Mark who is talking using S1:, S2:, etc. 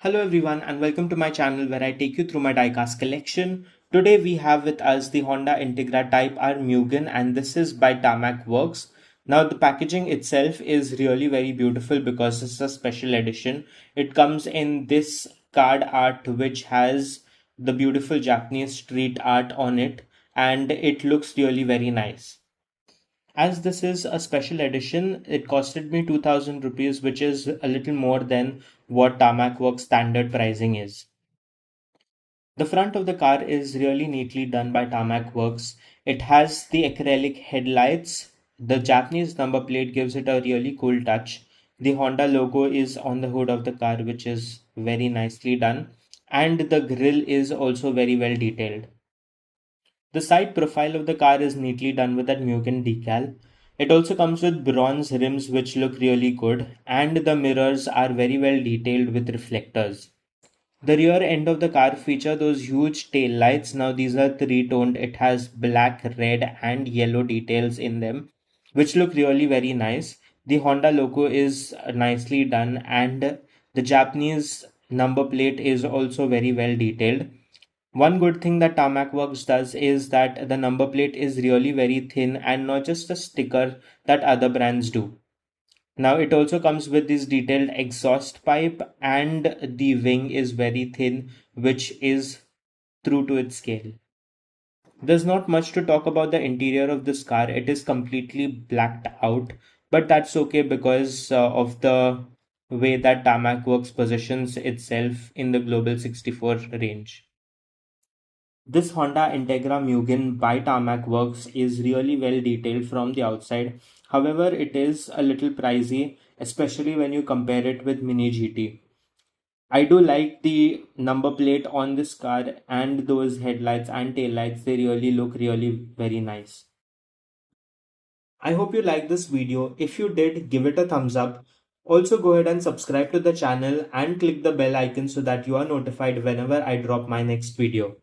S1: Hello everyone and welcome to my channel where I take you through my diecast collection. Today we have with us the Honda Integra Type R Mugen and this is by Tarmac Works. Now the packaging itself is really very beautiful because it's a special edition. It comes in this card art which has the beautiful Japanese street art on it and it looks really very nice. As this is a special edition, it costed me 2000 rupees, which is a little more than what Tarmac Works standard pricing is. The front of the car is really neatly done by Tarmac Works. It has the acrylic headlights. The Japanese number plate gives it a really cool touch. The Honda logo is on the hood of the car, which is very nicely done. And the grille is also very well detailed. The side profile of the car is neatly done with that Mugen decal. It also comes with bronze rims which look really good and the mirrors are very well detailed with reflectors. The rear end of the car feature those huge tail lights. Now these are three-toned. It has black, red and yellow details in them which look really very nice. The Honda logo is nicely done and the Japanese number plate is also very well detailed. One good thing that Tarmac Works does is that the number plate is really very thin and not just a sticker that other brands do. Now it also comes with this detailed exhaust pipe and the wing is very thin, which is true to its scale. There's not much to talk about the interior of this car. It is completely blacked out, but that's okay because of the way that Tarmac Works positions itself in the Global 64 range. This Honda Integra Mugen by Tarmac Works is really well detailed from the outside. However, it is a little pricey, especially when you compare it with Mini GT. I do like the number plate on this car and those headlights and taillights. They really look really very nice. I hope you liked this video. If you did, give it a thumbs up. Also go ahead and subscribe to the channel and click the bell icon so that you are notified whenever I drop my next video.